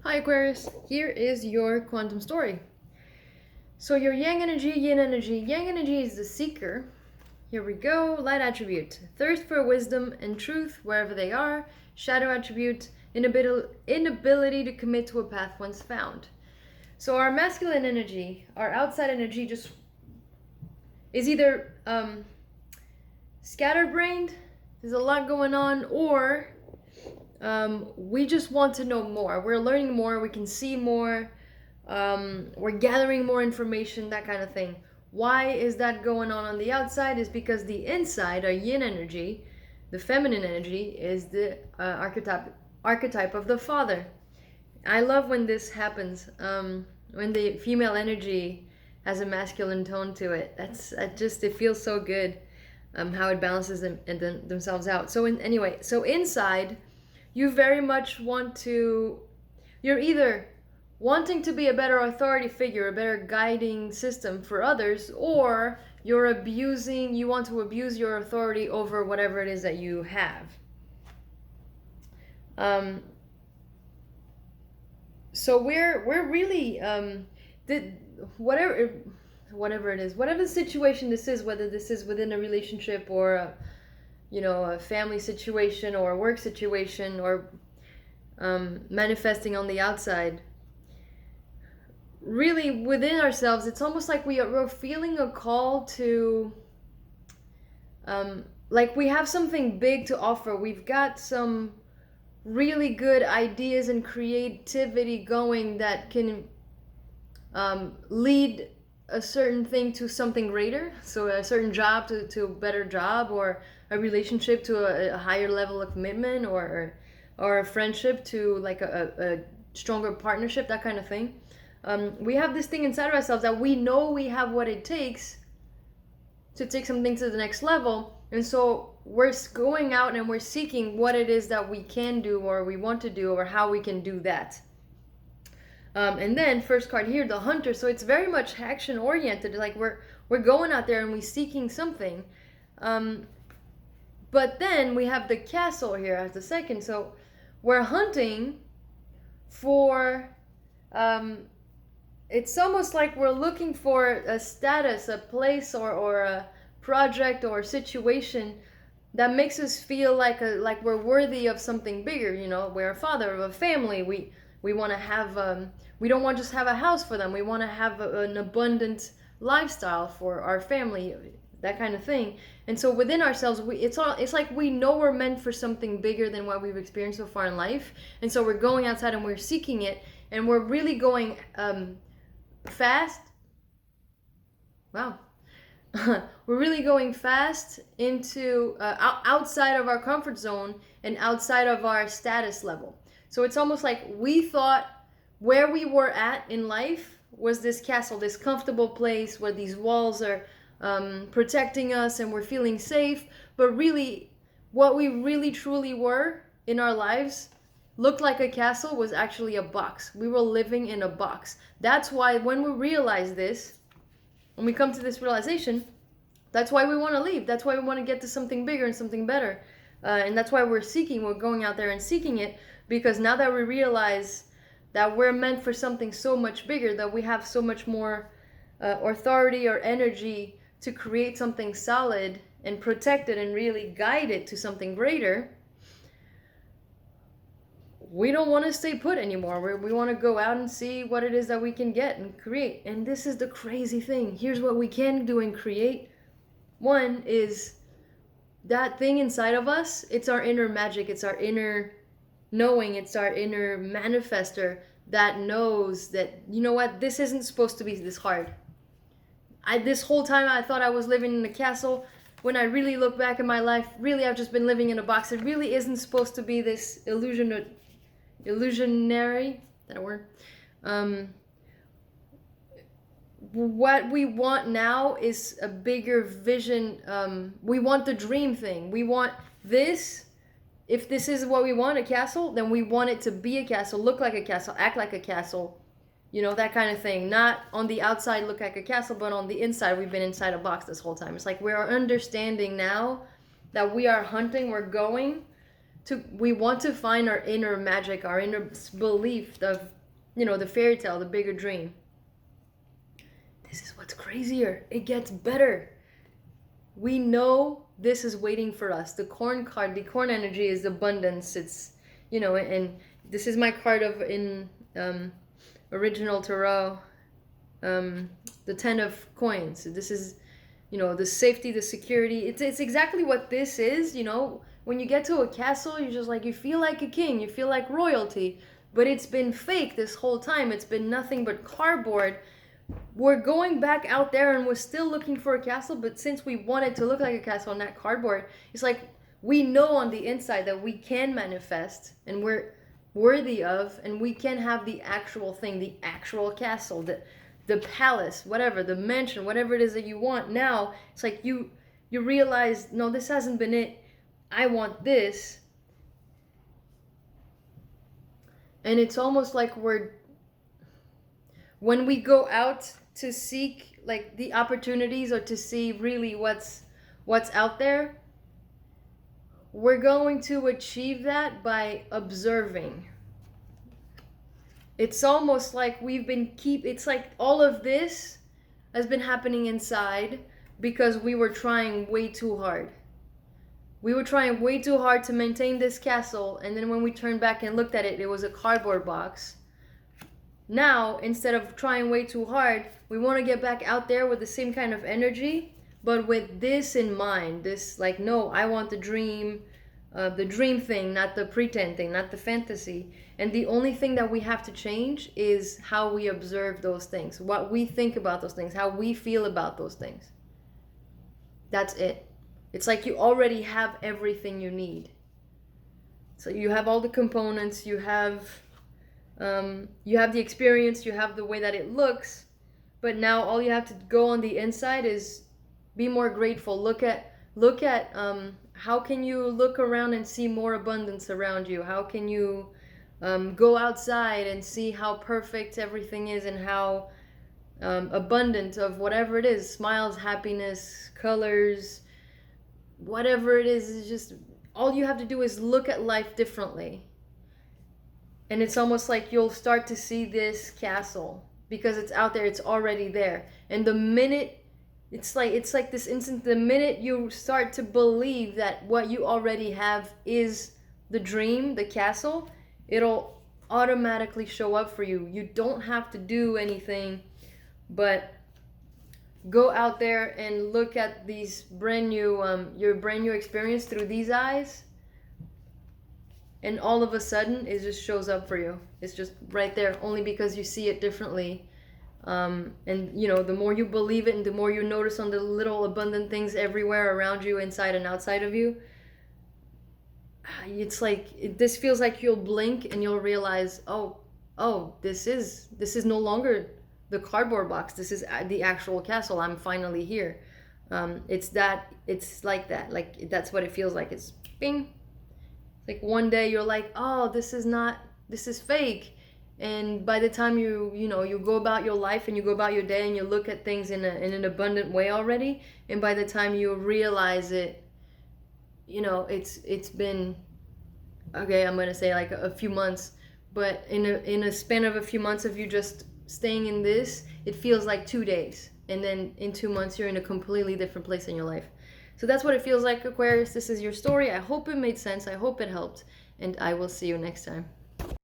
Hi Aquarius, here is your quantum story. So your yang energy, yin energy. Yang energy is the seeker. Here we go. Light attribute, thirst for wisdom and truth wherever they are. Shadow attribute, inability to commit to a path once found. So our masculine energy, our outside energy, just is either scatterbrained, there's a lot going on, or we just want to know more. We're learning more, we can see more, we're gathering more information, that kind of thing. Why is that going on the outside? Is because the inside, our yin energy, the feminine energy, is the archetype of the father. I love when this happens, when the female energy has a masculine tone to it. It feels so good, how it balances themselves out. So inside, you very much you're either wanting to be a better authority figure, a better guiding system for others, or you want to abuse your authority over whatever it is that you have. So we're really whatever it is, whatever the situation this is, whether this is within a relationship or a family situation or a work situation, or manifesting on the outside. Really, within ourselves, it's almost like we're feeling a call to, like we have something big to offer. We've got some really good ideas and creativity going that can lead a certain thing to something greater. So a certain job to a better job, or a relationship to a higher level of commitment, or a friendship to like a stronger partnership, that kind of thing. We have this thing inside of ourselves that we know we have what it takes to take something to the next level. And so we're going out and we're seeking what it is that we can do, or we want to do, or how we can do that. And then first card here, the hunter. So it's very much action oriented. Like we're going out there and we're seeking something. But then we have the castle here as the second. So we're hunting for, it's almost like we're looking for a status, a place, or a project or situation that makes us feel like we're worthy of something bigger. We're a father of a family. We want to have, we don't want to just have a house for them. We want to have an abundant lifestyle for our family, that kind of thing. And so within ourselves, it's like we know we're meant for something bigger than what we've experienced so far in life. And so we're going outside and we're seeking it, and we're really going fast. Wow. We're really going fast into outside of our comfort zone and outside of our status level. So it's almost like we thought where we were at in life was this castle, this comfortable place where these walls are protecting us and we're feeling safe. But really, what we really truly were in our lives looked like a castle, was actually a box. We were living in a box. That's why when we realize this, when we come to this realization, that's why we want to leave. That's why we want to get to something bigger and something better. And that's why we're going out there and seeking it, because now that we realize that we're meant for something so much bigger, that we have so much more authority or energy to create something solid and protect it and really guide it to something greater, we don't want to stay put anymore. We want to go out and see what it is that we can get and create. And this is the crazy thing. Here's what we can do and create. One is that thing inside of us. It's our inner magic. It's our inner knowing. It's our inner manifester that knows that, you know what, this isn't supposed to be this hard. This whole time I thought I was living in a castle. When I really look back in my life, really I've just been living in a box. It really isn't supposed to be this illusionary, that word. What we want now is a bigger vision. We want the dream thing. We want this. If this is what we want, a castle, then we want it to be a castle, look like a castle, act like a castle, that kind of thing. Not on the outside look like a castle, but on the inside we've been inside a box this whole time. It's like we are understanding now that we are hunting, we want to find our inner magic, our inner belief of the fairy tale, the bigger dream. This is what's crazier. It gets better. We know this is waiting for us. The corn card, the corn energy is abundance. It's, and this is my card in original tarot, the 10 of coins. This is, the safety, the security. It's exactly what this is. When you get to a castle, you're just like, you feel like a king, you feel like royalty, but it's been fake this whole time. It's been nothing but cardboard. We're going back out there and we're still looking for a castle, but since we want it to look like a castle on that cardboard, it's like we know on the inside that we can manifest and we're worthy of, and we can have the actual thing, the actual castle, the palace, whatever, the mansion, whatever it is that you want. Now it's like you realize, no, this hasn't been it. I want this. And it's almost like when we go out to seek like the opportunities or to see really what's out there, we're going to achieve that by observing. It's almost like it's like all of this has been happening inside because we were trying way too hard. We were trying way too hard to maintain this castle, and then when we turned back and looked at it, it was a cardboard box. Now, instead of trying way too hard, we want to get back out there with the same kind of energy, but with this in mind. This, like, no, I want the dream thing, not the pretend thing, not the fantasy. And the only thing that we have to change is how we observe those things, what we think about those things, how we feel about those things. That's it. It's like you already have everything you need. So you have all the components, you have the experience, you have the way that it looks, but now all you have to go on the inside is be more grateful. Look at how can you look around and see more abundance around you? How can you go outside and see how perfect everything is and how abundant of whatever it is, smiles, happiness, colors, whatever it is just all you have to do is look at life differently. And it's almost like you'll start to see this castle because it's out there, it's already there. And the minute it's like this instant, the minute you start to believe that what you already have is the dream, the castle, it'll automatically show up for you. You don't have to do anything but go out there and look at these brand new your brand new experience through these eyes, and all of a sudden it just shows up for you. It's just right there, only because you see it differently. And the more you believe it and the more you notice on the little abundant things everywhere around you, inside and outside of you, it's like this feels like you'll blink and you'll realize, oh, this is no longer the cardboard box. This is the actual castle. I'm finally here. It's like that. Like, that's what it feels like. It's bing. Like one day you're like, oh, this is fake. And by the time you go about your life and you go about your day and you look at things in an abundant way already, and by the time you realize it, it's been, okay, I'm gonna say like a few months, but in a span of a few months of you just staying in this, it feels like 2 days, and then in 2 months you're in a completely different place in your life. So that's what it feels like, Aquarius. This is your story. I hope it made sense. I hope it helped, and I will see you next time.